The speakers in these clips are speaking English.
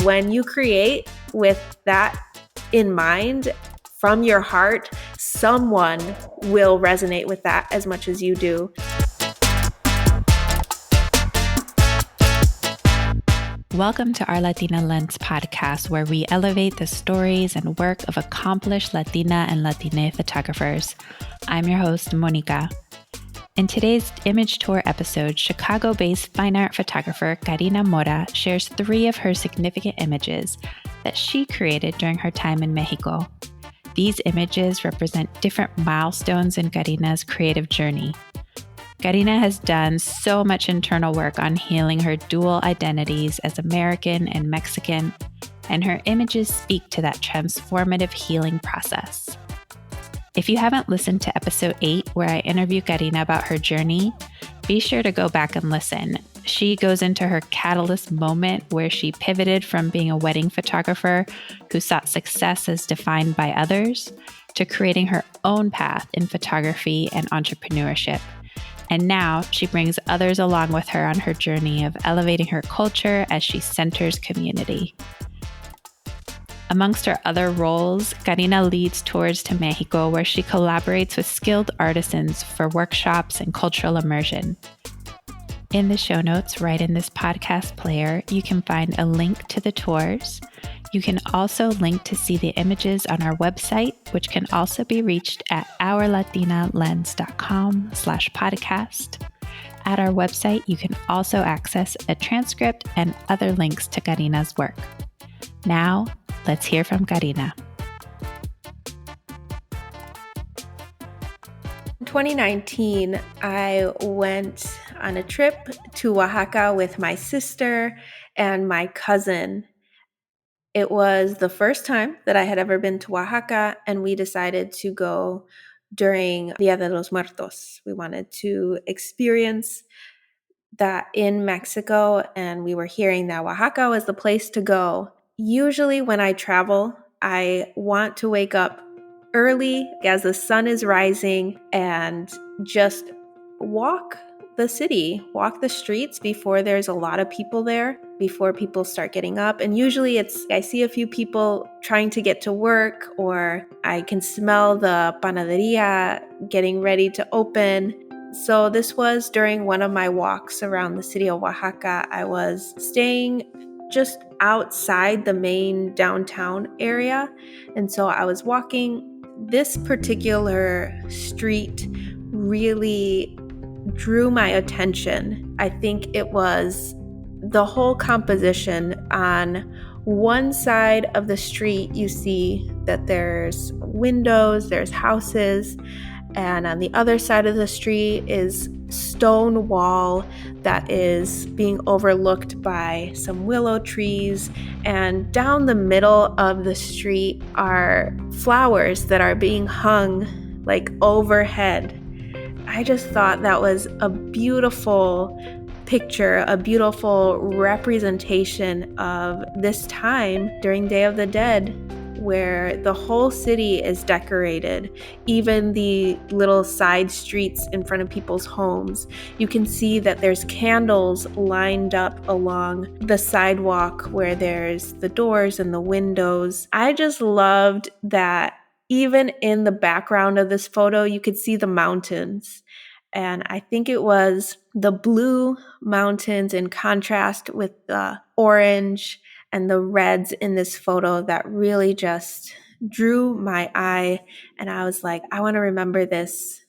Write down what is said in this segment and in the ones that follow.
when you create with that in mind, from your heart, someone will resonate with that as much as you do. Welcome to our Latina Lens podcast, where we elevate the stories and work of accomplished Latina and Latine photographers. I'm your host, Mónika. In today's Image Tour episode, Chicago-based fine art photographer Karina Mora shares 3 of her significant images that she created during her time in Mexico. These images represent different milestones in Karina's creative journey. Karina has done so much internal work on healing her dual identities as American and Mexican, and her images speak to that transformative healing process. If you haven't listened to episode 8, where I interview Karina about her journey, be sure to go back and listen. She goes into her catalyst moment where she pivoted from being a wedding photographer who sought success as defined by others to creating her own path in photography and entrepreneurship. And now she brings others along with her on her journey of elevating her culture as she centers community. Amongst her other roles, Karina leads tours to Mexico, where she collaborates with skilled artisans for workshops and cultural immersion. In the show notes, right in this podcast player, you can find a link to the tours. You can also link to see the images on our website, which can also be reached at ourlatinalens.com/podcast. At our website, you can also access a transcript and other links to Karina's work. Now, let's hear from Karina. In 2019, I went on a trip to Oaxaca with my sister and my cousin. It was the first time that I had ever been to Oaxaca, and we decided to go during Dia de los Muertos. We wanted to experience that in Mexico, and we were hearing that Oaxaca was the place to go. Usually when I travel, I want to wake up early as the sun is rising and just walk the city, walk the streets before there's a lot of people there, before people start getting up. And usually I see a few people trying to get to work, or I can smell the panaderia getting ready to open. So this was during one of my walks around the city of Oaxaca. I was staying just outside the main downtown area. And so I was walking. This particular street really drew my attention. I think it was the whole composition. On one side of the street, you see that there's windows, there's houses, and on the other side of the street is stone wall that is being overlooked by some willow trees. And down the middle of the street are flowers that are being hung like overhead. I just thought that was a beautiful picture, a beautiful representation of this time during Day of the Dead, where the whole city is decorated, even the little side streets in front of people's homes. You can see that there's candles lined up along the sidewalk where there's the doors and the windows. I just loved that even in the background of this photo, you could see the mountains. And I think it was the blue mountains in contrast with the orange and the reds in this photo that really just drew my eye. And I was like, I want to remember this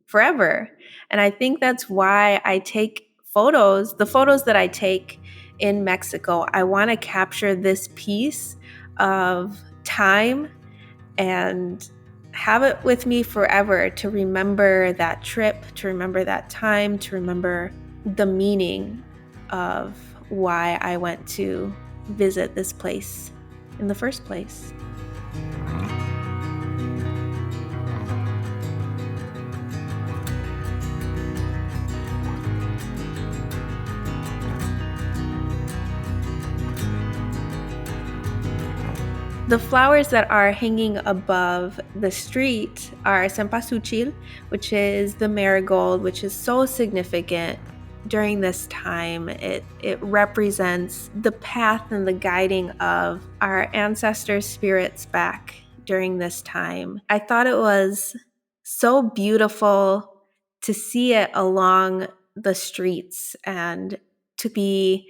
forever. And I think that's why I take photos, the photos that I take in Mexico. I want to capture this piece of time and have it with me forever, to remember that trip, to remember that time, to remember the meaning of why I went to visit this place in the first place. The flowers that are hanging above the street are cempasúchil, which is the marigold, which is so significant during this time, it represents the path and the guiding of our ancestors' spirits back during this time. I thought it was so beautiful to see it along the streets and to be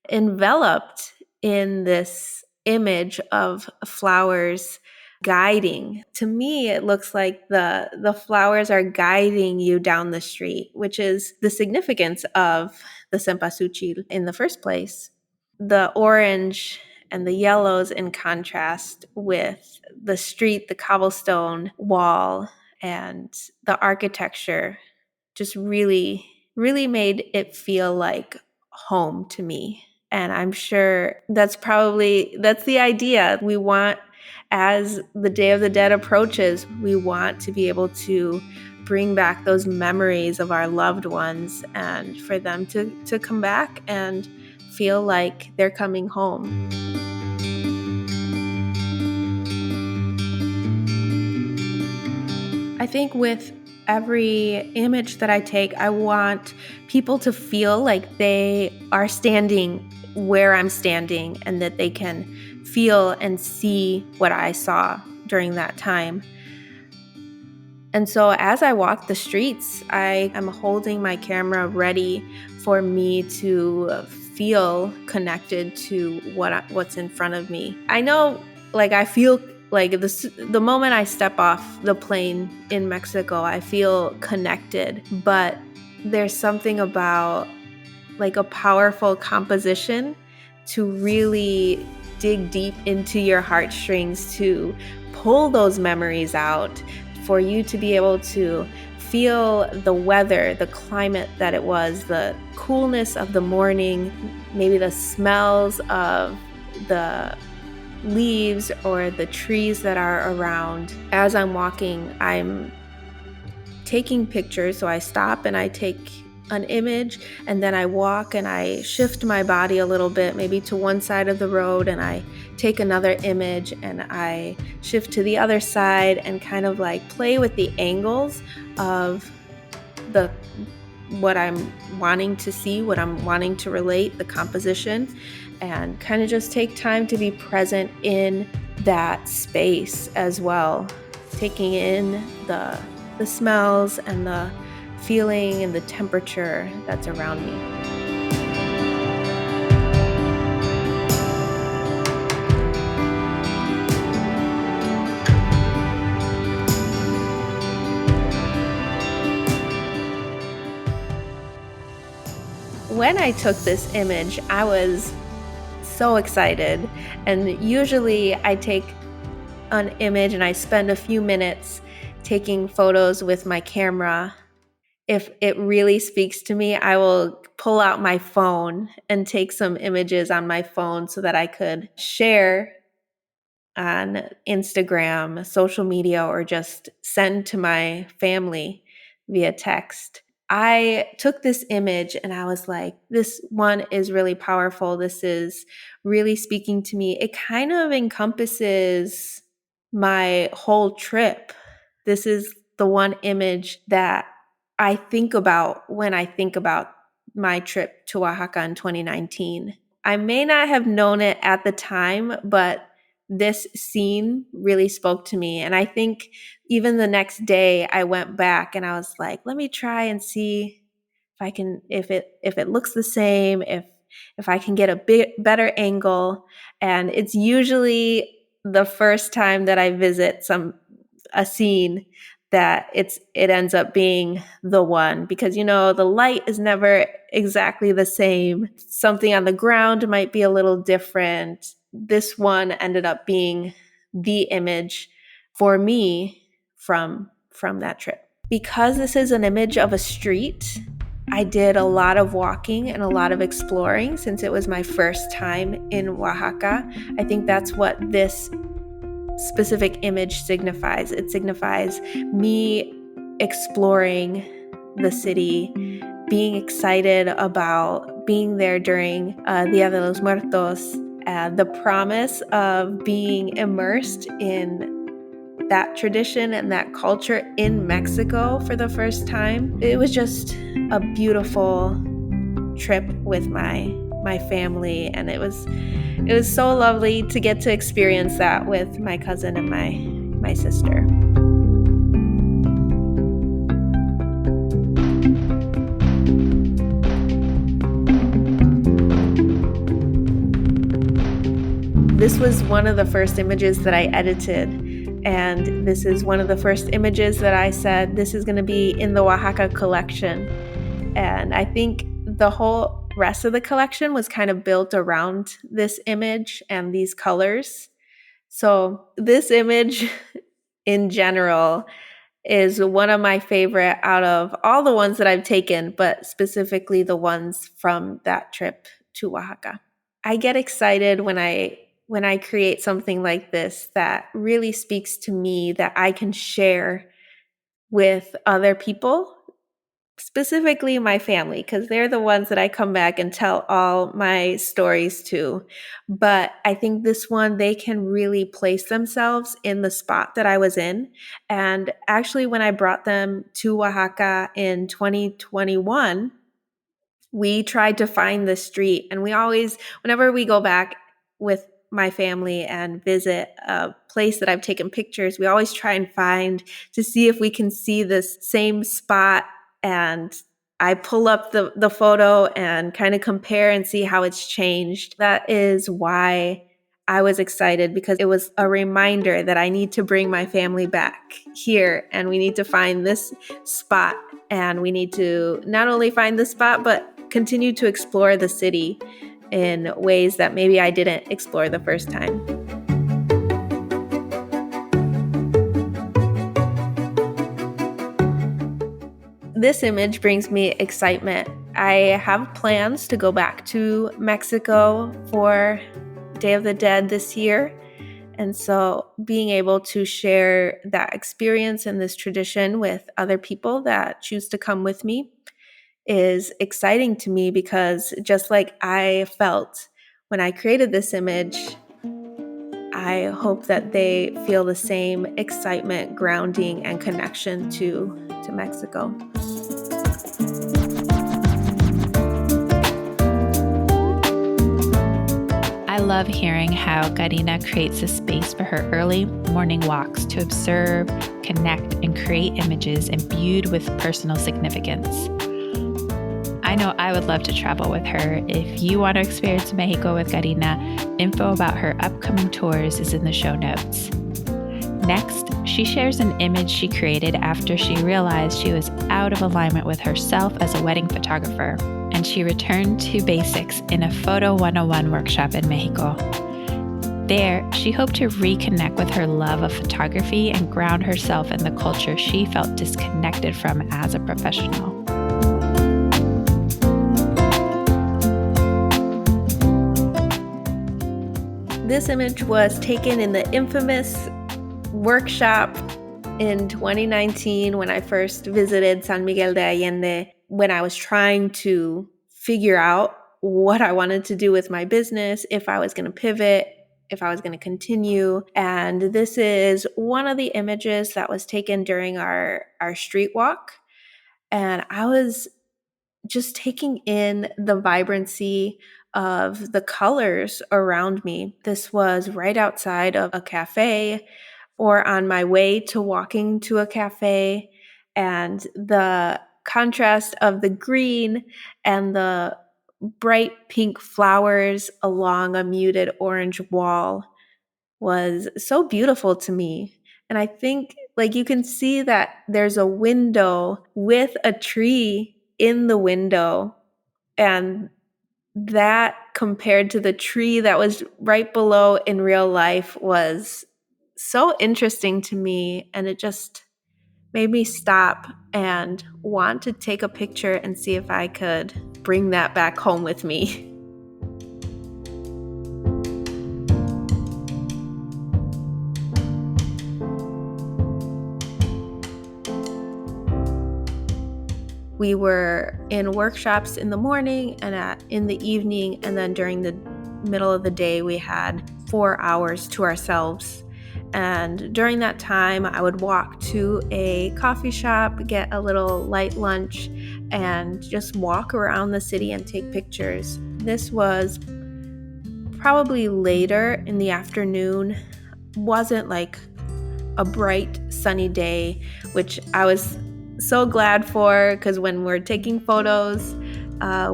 enveloped in this image of flowers guiding. To me, it looks like the flowers are guiding you down the street, which is the significance of the cempasúchil in the first place. The orange and the yellows in contrast with the street, the cobblestone wall, and the architecture just really, really made it feel like home to me. And I'm sure that's the idea. We want, as the Day of the Dead approaches, we want to be able to bring back those memories of our loved ones and for them to come back and feel like they're coming home. I think with every image that I take, I want people to feel like they are standing where I'm standing and that they can feel and see what I saw during that time. And so as I walk the streets, I am holding my camera ready for me to feel connected to what's in front of me. I know, I feel like the moment I step off the plane in Mexico, I feel connected, but there's something about a powerful composition to really dig deep into your heartstrings, to pull those memories out, for you to be able to feel the weather, the climate that it was, the coolness of the morning, maybe the smells of the leaves or the trees that are around. As I'm walking, I'm taking pictures, so I stop and I take an image, and then I walk and I shift my body a little bit, maybe to one side of the road, and I take another image and I shift to the other side and kind of play with the angles of what I'm wanting to see, what I'm wanting to relate, the composition, and kind of just take time to be present in that space as well, taking in the smells and the feeling and the temperature that's around me. When I took this image, I was so excited. And usually I take an image and I spend a few minutes taking photos with my camera. If it really speaks to me, I will pull out my phone and take some images on my phone so that I could share on Instagram, social media, or just send to my family via text. I took this image and I was like, this one is really powerful. This is really speaking to me. It kind of encompasses my whole trip. This is the one image that I think about when I think about my trip to Oaxaca in 2019. I may not have known it at the time, but this scene really spoke to me. And I think even the next day I went back and I was like, let me try and see if it looks the same, if I can get a bit better angle. And it's usually the first time that I visit a scene that it ends up being the one, because the light is never exactly the same. Something on the ground might be a little different. This one ended up being the image for me from that trip. Because this is an image of a street, I did a lot of walking and a lot of exploring since it was my first time in Oaxaca. I think that's what this specific image signifies. It signifies me exploring the city, being excited about being there during Dia de los Muertos, the promise of being immersed in that tradition and that culture in Mexico for the first time. It was just a beautiful trip with my family, and it was so lovely to get to experience that with my cousin and my sister. This was one of the first images that I edited, and this is one of the first images that I said, this is going to be in the Oaxaca collection. And I think the whole rest of the collection was kind of built around this image and these colors. So this image in general is one of my favorite out of all the ones that I've taken, but specifically the ones from that trip to Oaxaca. I get excited when I create something like this that really speaks to me, that I can share with other people, specifically my family, because they're the ones that I come back and tell all my stories to. But I think this one, they can really place themselves in the spot that I was in. And actually, when I brought them to Oaxaca in 2021, we tried to find the street, and we always, whenever we go back with my family and visit a place that I've taken pictures, we always try and find to see if we can see this same spot. And I pull up the photo and kind of compare and see how it's changed. That is why I was excited, because it was a reminder that I need to bring my family back here, and we need to find this spot, and we need to not only find the spot, but continue to explore the city in ways that maybe I didn't explore the first time. This image brings me excitement. I have plans to go back to Mexico for Day of the Dead this year. And so being able to share that experience and this tradition with other people that choose to come with me is exciting to me, because just like I felt when I created this image, I hope that they feel the same excitement, grounding, and connection to Mexico. I love hearing how Karina creates a space for her early morning walks to observe, connect, and create images imbued with personal significance. I know I would love to travel with her. If you want to experience Mexico with Karina, info about her upcoming tours is in the show notes. Next, she shares an image she created after she realized she was out of alignment with herself as a wedding photographer, and she returned to basics in a Photo 101 workshop in Mexico. There, she hoped to reconnect with her love of photography and ground herself in the culture she felt disconnected from as a professional. This image was taken in the infamous workshop in 2019 when I first visited San Miguel de Allende, when I was trying to figure out what I wanted to do with my business, if I was going to pivot, if I was going to continue. And this is one of the images that was taken during our street walk. And I was just taking in the vibrancy of the colors around me. This was right outside of a cafe, or on my way to walking to a cafe, and the contrast of the green and the bright pink flowers along a muted orange wall was so beautiful to me. And I think, like, you can see that there's a window with a tree in the window, and that compared to the tree that was right below in real life was so interesting to me, and it just made me stop and want to take a picture and see if I could bring that back home with me. We were in workshops in the morning and in the evening, and then during the middle of the day we had 4 hours to ourselves. And during that time, I would walk to a coffee shop, get a little light lunch, and just walk around the city and take pictures. This was probably later in the afternoon. Wasn't like a bright sunny day, which I was so glad for, because when we're taking photos,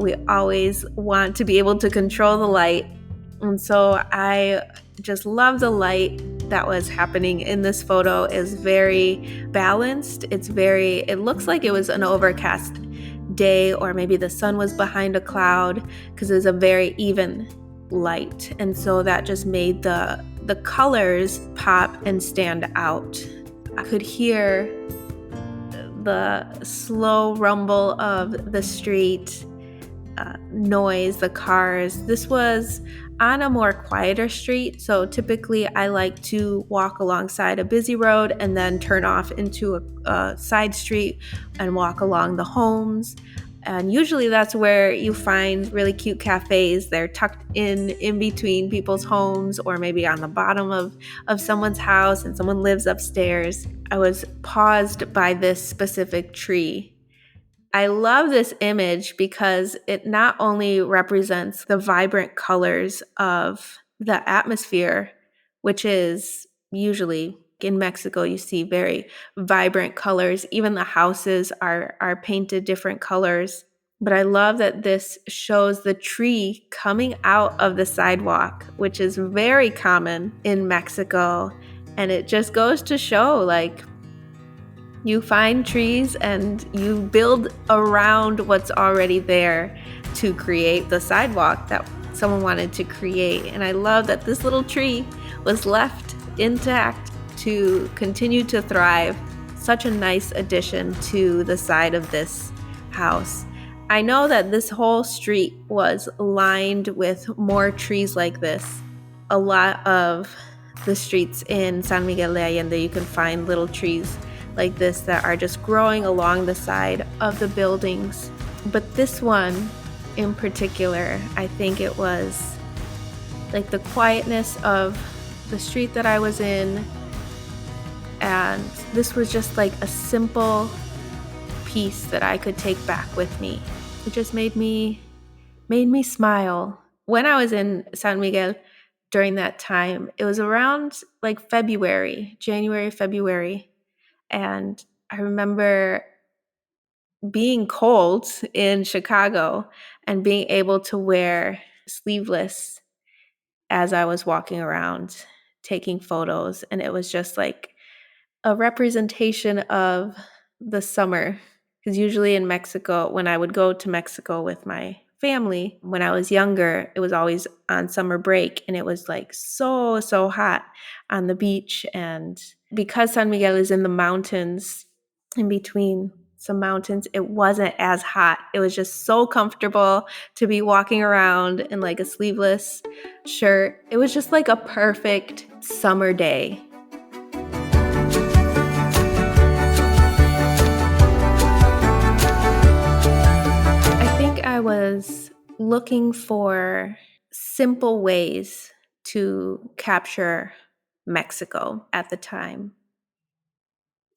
we always want to be able to control the light. And so I just love the light that was happening in this photo. Is very balanced. It looks like it was an overcast day, or maybe the sun was behind a cloud, because it was a very even light. And so that just made the colors pop and stand out. I could hear the slow rumble of the street, noise, the cars. This was on a more quieter street, so typically I like to walk alongside a busy road and then turn off into a side street and walk along the homes. And usually that's where you find really cute cafes. They're tucked in between people's homes, or maybe on the bottom of someone's house, and someone lives upstairs. I was paused by this specific tree. I love this image because it not only represents the vibrant colors of the atmosphere, which is usually in Mexico, you see very vibrant colors. Even the houses are painted different colors. But I love that this shows the tree coming out of the sidewalk, which is very common in Mexico. And it just goes to show, like, you find trees and you build around what's already there to create the sidewalk that someone wanted to create. And I love that this little tree was left intact to continue to thrive. Such a nice addition to the side of this house. I know that this whole street was lined with more trees like this. A lot of the streets in San Miguel de Allende, you can find little trees like this that are just growing along the side of the buildings. But this one in particular, I think it was like the quietness of the street that I was in, and this was just like a simple piece that I could take back with me. It just made me smile. When I was in San Miguel during that time, it was around like January, February. And I remember being cold in Chicago and being able to wear sleeveless as I was walking around taking photos. And it was just like a representation of the summer. Because usually in Mexico, when I would go to Mexico with my family, when I was younger, it was always on summer break, and it was like so hot on the beach. And because San Miguel is in the mountains, in between some mountains, it wasn't as hot. It was just so comfortable to be walking around in like a sleeveless shirt. It was just like a perfect summer day. I think I was looking for simple ways to capture Mexico at the time.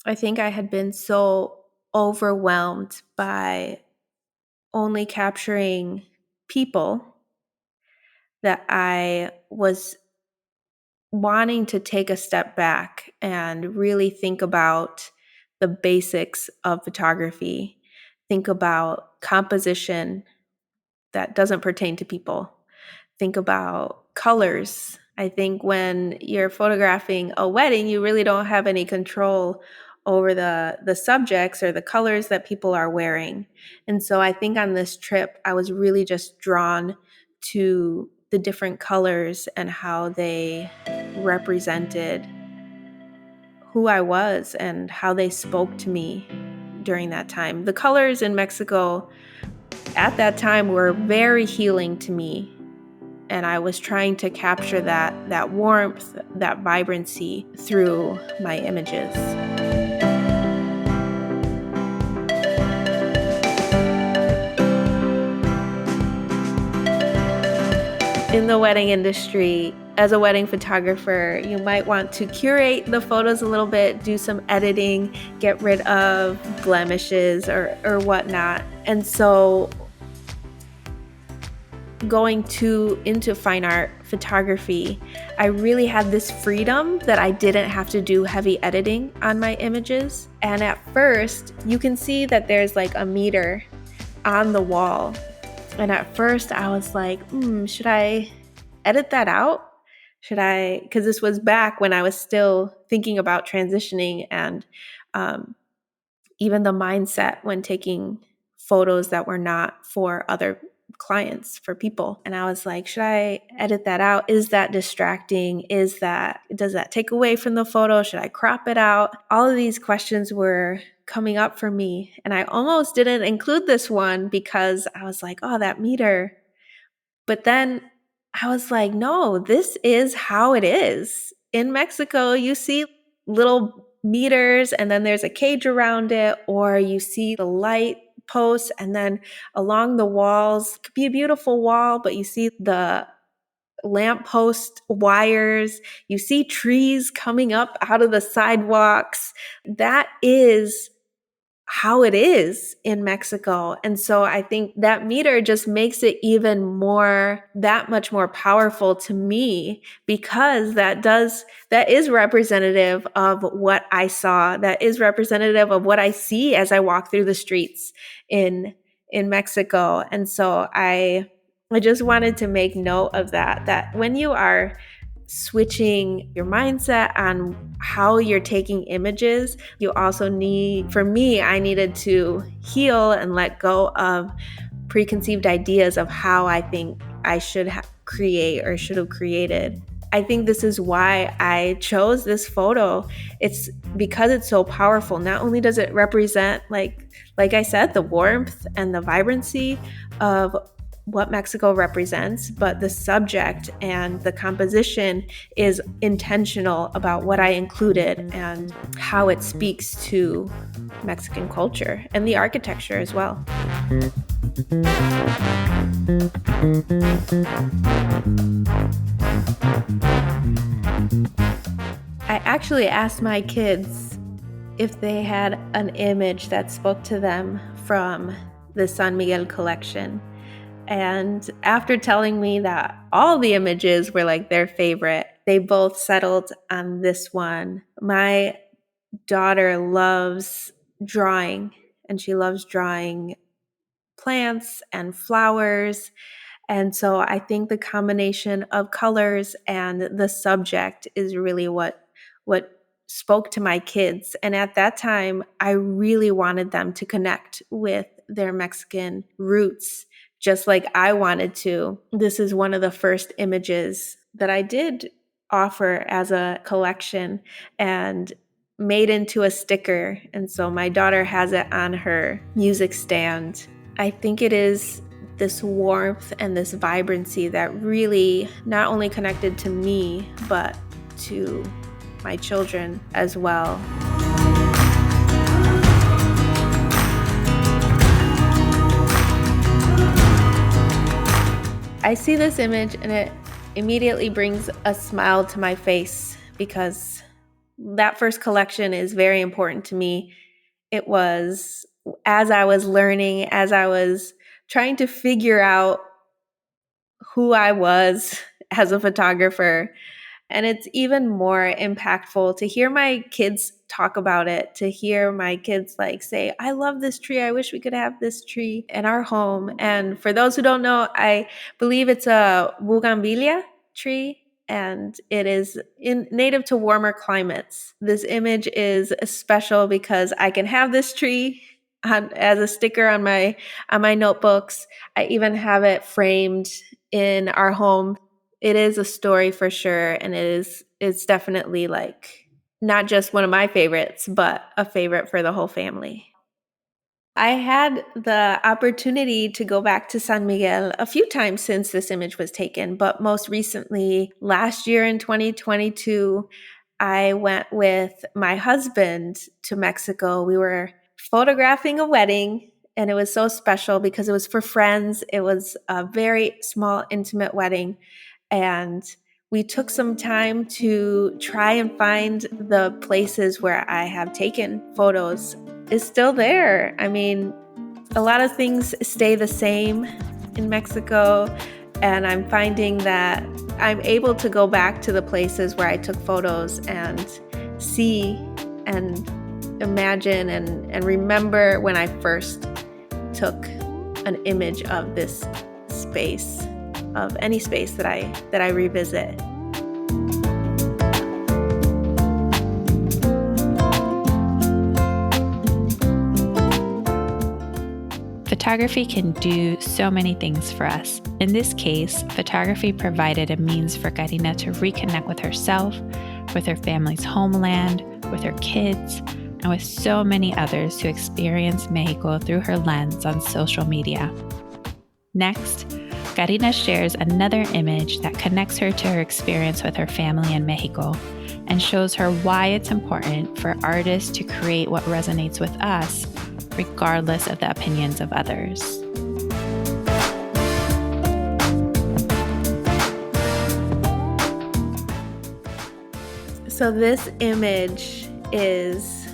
I think I had been so overwhelmed by only capturing people that I was wanting to take a step back and really think about the basics of photography, think about composition that doesn't pertain to people, think about colors. I think when you're photographing a wedding, you really don't have any control over the subjects or the colors that people are wearing. And so I think on this trip, I was really just drawn to the different colors and how they represented who I was and how they spoke to me during that time. The colors in Mexico at that time were very healing to me. And I was trying to capture that warmth, that vibrancy through my images. In the wedding industry, As a wedding photographer, you might want to curate the photos a little bit, do some editing, get rid of blemishes or whatnot. And so going into fine art photography, I really had this freedom that I didn't have to do heavy editing on my images. And at first, you can see that there's like a meter on the wall. And at first I was like, should I edit that out? Should I? Because this was back when I was still thinking about transitioning and even the mindset when taking photos that were not for other clients, for people. And I was like, should I edit that out? Is that distracting? Does that take away from the photo? Should I crop it out? All of these questions were coming up for me. And I almost didn't include this one because I was like, oh, that meter. But then I was like, no, this is how it is. In Mexico, you see little meters and then there's a cage around it, or you see the light posts and then along the walls, it could be a beautiful wall, but you see the lamppost wires, you see trees coming up out of the sidewalks. That is how it is in Mexico. And so I think that meter just makes it that much more powerful to me, because that is representative of what I saw. That is representative of what I see as I walk through the streets in Mexico. And so I just wanted to make note of that when you are switching your mindset on how you're taking images, you also I needed to heal and let go of preconceived ideas of how I think I should create or should have created. I think this is why I chose this photo. It's because it's so powerful. Not only does it represent, like I said, the warmth and the vibrancy of what Mexico represents, but the subject and the composition is intentional about what I included and how it speaks to Mexican culture and the architecture as well. I actually asked my kids if they had an image that spoke to them from the San Miguel collection. And after telling me that all the images were like their favorite, they both settled on this one. My daughter loves drawing, and she loves drawing plants and flowers. And so I think the combination of colors and the subject is really what spoke to my kids. And at that time, I really wanted them to connect with their Mexican roots, just like I wanted to. This is one of the first images that I did offer as a collection and made into a sticker. And so my daughter has it on her music stand. I think it is this warmth and this vibrancy that really not only connected to me, but to my children as well. I see this image and it immediately brings a smile to my face, because that first collection is very important to me. It was as I was learning, as I was trying to figure out who I was as a photographer. And it's even more impactful to hear my kids talk about it, to hear my kids say, I love this tree. I wish we could have this tree in our home. And for those who don't know, I believe it's a bougainvillea tree, and it is native to warmer climates. This image is special because I can have this tree as a sticker on my notebooks. I even have it framed in our home. It is a story for sure, and it's definitely not just one of my favorites, but a favorite for the whole family. I had the opportunity to go back to San Miguel a few times since this image was taken, but most recently, last year in 2022, I went with my husband to Mexico. We were photographing a wedding, and it was so special because it was for friends. It was a very small, intimate wedding, and we took some time to try and find the places where I have taken photos. It's still there. I mean, a lot of things stay the same in Mexico, and I'm finding that I'm able to go back to the places where I took photos and see and imagine and remember when I first took an image of this space, of any space that I revisit. Photography can do so many things for us. In this case, photography provided a means for Karina to reconnect with herself, with her family's homeland, with her kids, and with so many others who experience Mexico through her lens on social media. Next, Karina shares another image that connects her to her experience with her family in Mexico and shows her why it's important for artists to create what resonates with us, regardless of the opinions of others. So this image is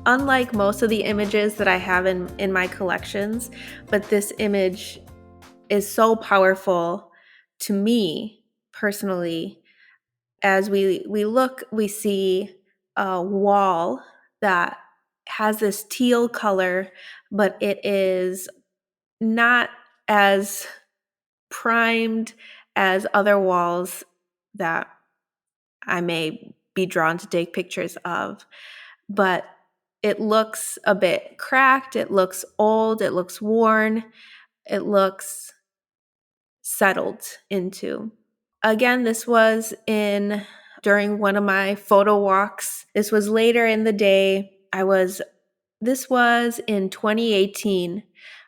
unlike most of the images that I have in my collections, but this image is so powerful to me personally. As we look, we see a wall that has this teal color, but it is not as primed as other walls that I may be drawn to take pictures of. But it looks a bit cracked, it looks old, it looks worn, it looks settled into. Again, this was during one of my photo walks. This was later in the day. This was in 2018.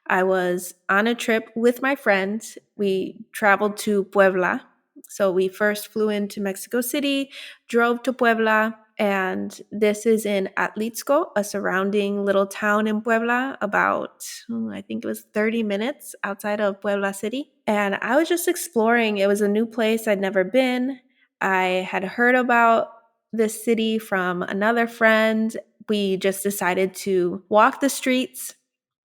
I was on a trip with my friends. We traveled to Puebla. So we first flew into Mexico City, drove to Puebla, and this is in Atlixco, a surrounding little town in Puebla, about, I think it was 30 minutes outside of Puebla City. And I was just exploring. It was a new place I'd never been. I had heard about this city from another friend. We just decided to walk the streets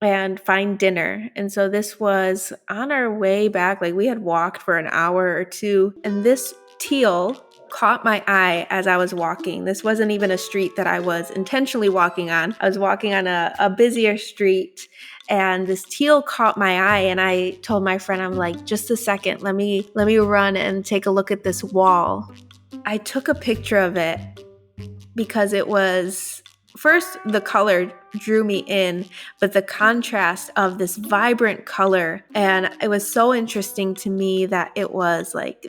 and find dinner. And so this was on our way back. Like, we had walked for an hour or two, and this teal caught my eye as I was walking. This wasn't even a street that I was intentionally walking on. I was walking on a busier street, and this teal caught my eye, and I told my friend, I'm like, just a second, let me run and take a look at this wall. I took a picture of it because it was, first, the color drew me in, but the contrast of this vibrant color, and it was so interesting to me that it was like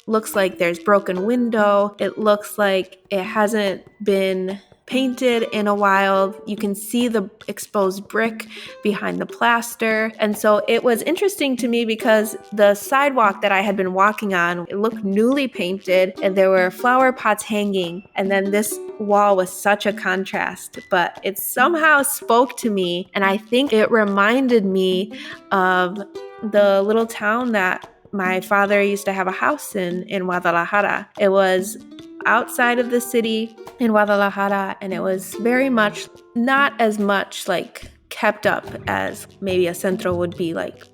looks like there's broken window. It looks like it hasn't been painted in a while. You can see the exposed brick behind the plaster. And so it was interesting to me because the sidewalk that I had been walking on, it looked newly painted, and there were flower pots hanging. And then this wall was such a contrast, but it somehow spoke to me. And I think it reminded me of the little town that my father used to have a house in Guadalajara. It was outside of the city in Guadalajara, and it was very much, not as much like kept up as maybe a centro would be, like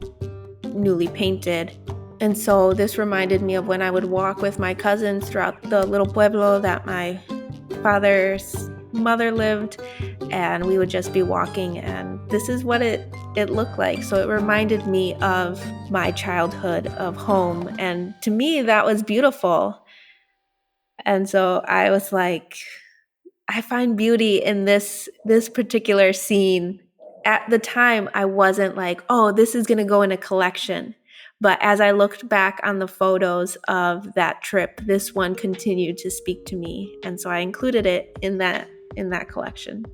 newly painted. And so this reminded me of when I would walk with my cousins throughout the little pueblo that my father's mother lived, and we would just be walking, and this is what it looked like. So it reminded me of my childhood, of home, and to me that was beautiful. And so I was like, I find beauty in this particular scene. At the time, I wasn't like, oh, this is going to go in a collection. But as I looked back on the photos of that trip, this one continued to speak to me. And so I included it in that collection.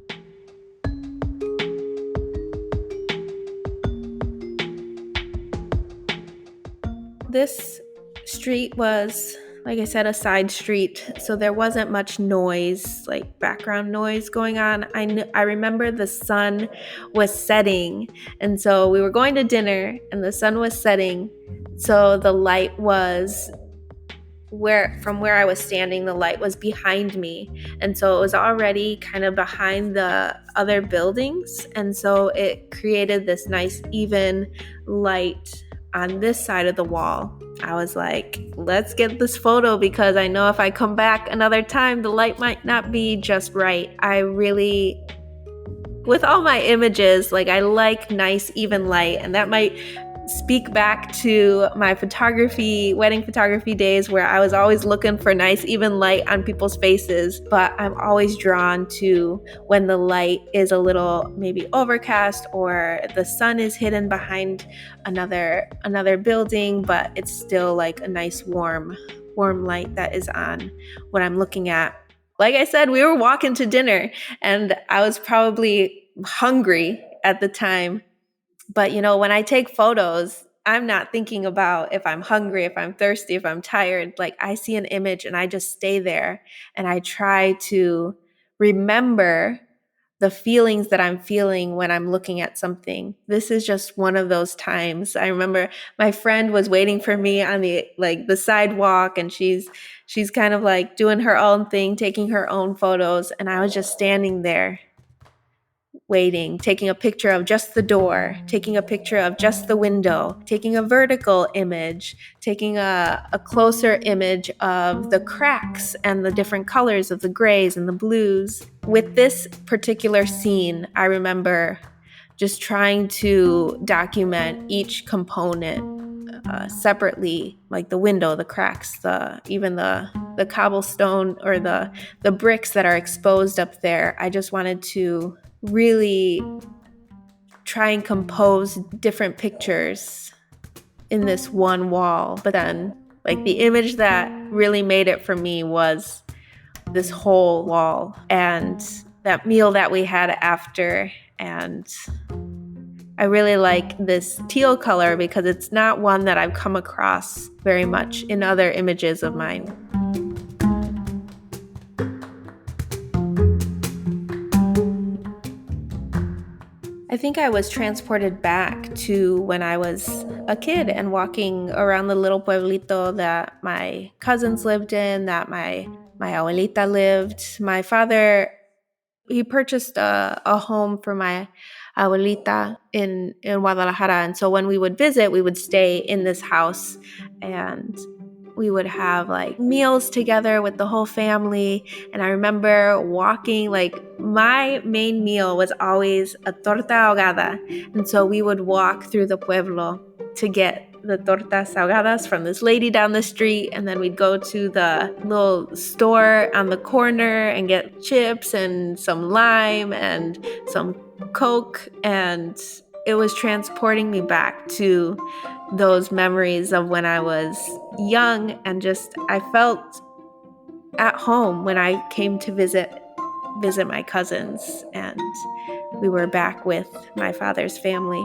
This street was, like I said, a side street, so there wasn't much noise, like background noise going on. I remember the sun was setting, and so we were going to dinner, and the sun was setting, so the light was from where I was standing, the light was behind me. And so it was already kind of behind the other buildings. And so it created this nice, even light on this side of the wall. I was like, let's get this photo because I know if I come back another time, the light might not be just right. I really, with all my images, like I like nice, even light, and that might speak back to my wedding photography days where I was always looking for nice, even light on people's faces. But I'm always drawn to when the light is a little maybe overcast or the sun is hidden behind another building, but it's still like a nice warm light that is on what I'm looking at. Like I said, we were walking to dinner and I was probably hungry at the time. But, when I take photos, I'm not thinking about if I'm hungry, if I'm thirsty, if I'm tired. Like I see an image and I just stay there and I try to remember the feelings that I'm feeling when I'm looking at something. This is just one of those times. I remember my friend was waiting for me on the sidewalk, and she's kind of like doing her own thing, taking her own photos, and I was just standing there waiting, taking a picture of just the door, taking a picture of just the window, taking a vertical image, taking a closer image of the cracks and the different colors of the grays and the blues. With this particular scene, I remember just trying to document each component separately, like the window, the cracks, even the cobblestone or the bricks that are exposed up there. I just wanted to really try and compose different pictures in this one wall. But then, like, the image that really made it for me was this whole wall and that meal that we had after. And I really like this teal color because it's not one that I've come across very much in other images of mine. I think I was transported back to when I was a kid and walking around the little pueblito that my cousins lived in, that my abuelita lived. My father, he purchased a home for my abuelita in Guadalajara. And so when we would visit, we would stay in this house and we would have like meals together with the whole family. And I remember walking, like my main meal was always a torta ahogada. And so we would walk through the pueblo to get the tortas ahogadas from this lady down the street. And then we'd go to the little store on the corner and get chips and some lime and some Coke. And it was transporting me back to those memories of when I was young, and just I felt at home when I came to visit my cousins, and we were back with my father's family.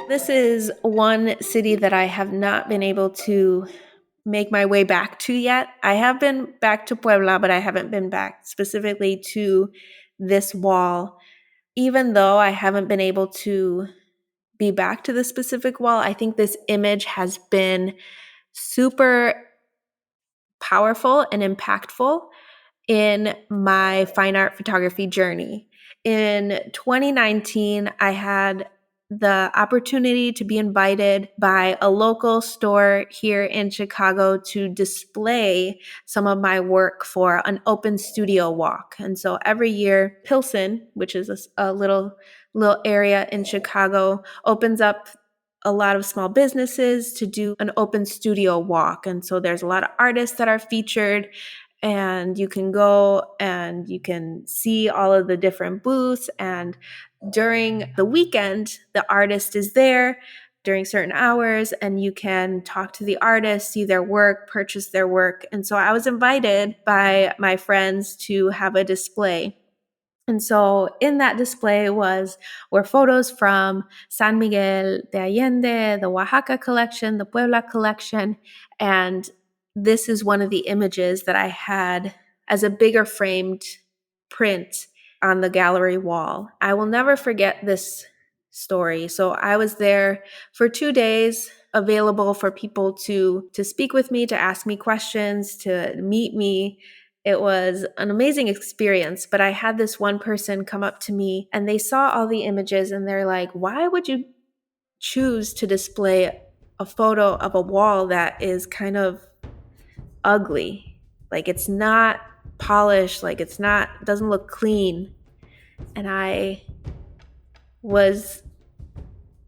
This is one city that I have not been able to make my way back to yet. I have been back to Puebla, but I haven't been back specifically to this wall. Even though I haven't been able to be back to the specific wall, I think this image has been super powerful and impactful in my fine art photography journey. In 2019, I had the opportunity to be invited by a local store here in Chicago to display some of my work for an open studio walk. And so every year, Pilsen, which is a little area in Chicago, opens up a lot of small businesses to do an open studio walk. And so there's a lot of artists that are featured, and you can go and you can see all of the different booths. And during the weekend, the artist is there during certain hours, and you can talk to the artist, see their work, purchase their work. And so I was invited by my friends to have a display. And so in that display were photos from San Miguel de Allende, the Oaxaca collection, the Puebla collection. And this is one of the images that I had as a bigger framed print on the gallery wall. I will never forget this story. So I was there for 2 days, available for people to speak with me, to ask me questions, to meet me. It was an amazing experience, but I had this one person come up to me and they saw all the images and they're like, "Why would you choose to display a photo of a wall that is kind of ugly? Like it's not polished, like doesn't look clean." And I was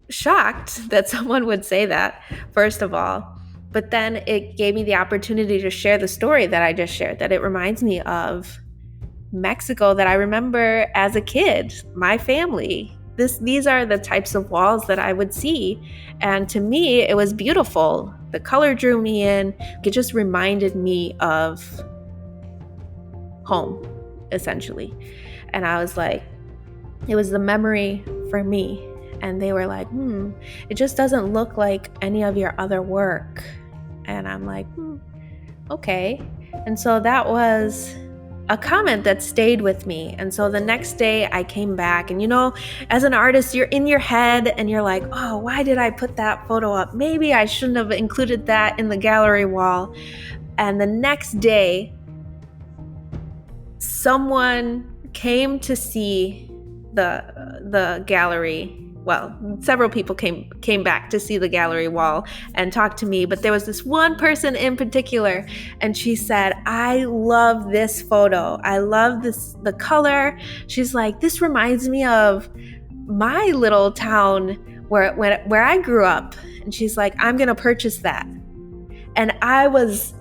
shocked that someone would say that, first of all. But then it gave me the opportunity to share the story that I just shared, that it reminds me of Mexico that I remember as a kid, my family. These are the types of walls that I would see. And to me, it was beautiful. The color drew me in. It just reminded me of home, essentially. And I was like, it was the memory for me. And they were like, it just doesn't look like any of your other work. And I'm like, okay. And so that was a comment that stayed with me. And so the next day I came back and, as an artist, you're in your head and you're like, oh, why did I put that photo up? Maybe I shouldn't have included that in the gallery wall. And the next day, someone came to see the gallery. Well, several people came back to see the gallery wall and talk to me, but there was this one person in particular, and she said, "I love this photo. I love the color." She's like, "This reminds me of my little town where I grew up." And she's like, "I'm gonna purchase that." And I was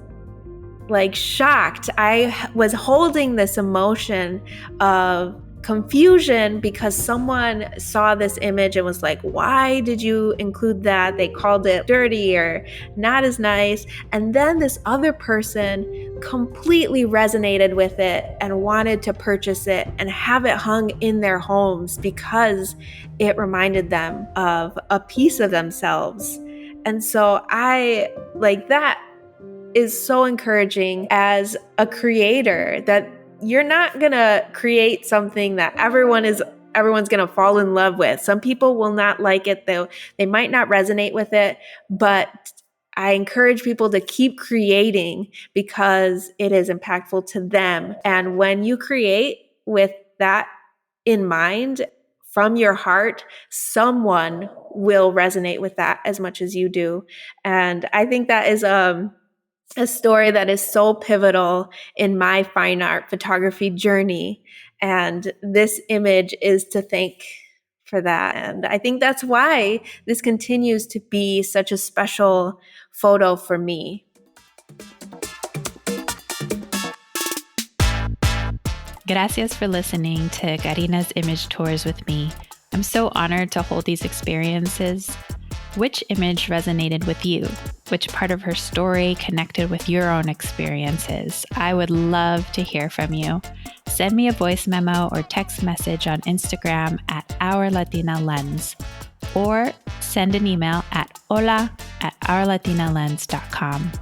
like shocked. I was holding this emotion of confusion because someone saw this image and was like, "Why did you include that?" They called it dirty or not as nice. And then this other person completely resonated with it and wanted to purchase it and have it hung in their homes because it reminded them of a piece of themselves. And so that is so encouraging as a creator, that you're not gonna create something that everyone's gonna fall in love with. Some people will not like it, though they might not resonate with it, but I encourage people to keep creating because it is impactful to them. And when you create with that in mind, from your heart, someone will resonate with that as much as you do. And I think that is a story that is so pivotal in my fine art photography journey. And this image is to thank for that. And I think that's why this continues to be such a special photo for me. Gracias for listening to Karina's image tours with me. I'm so honored to hold these experiences. Which image resonated with you? Which part of her story connected with your own experiences? I would love to hear from you. Send me a voice memo or text message on Instagram at Our Latina Lens, or send an email at hola@ourlatinalens.com.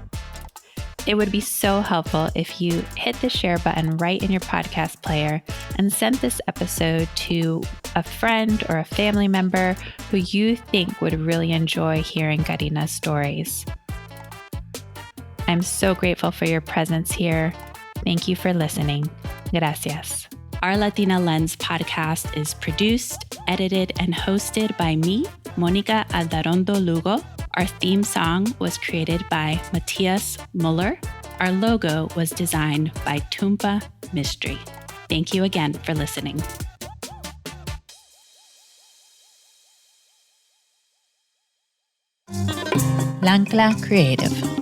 It would be so helpful if you hit the share button right in your podcast player and send this episode to a friend or a family member who you think would really enjoy hearing Karina's stories. I'm so grateful for your presence here. Thank you for listening. Gracias. Our Latina Lens podcast is produced, edited, and hosted by me, Mónika Aldarondo-Lugo. Our theme song was created by Mattijas Muller. Our logo was designed by Tumpa Mistry. Thank you again for listening. L'Ancla Creative.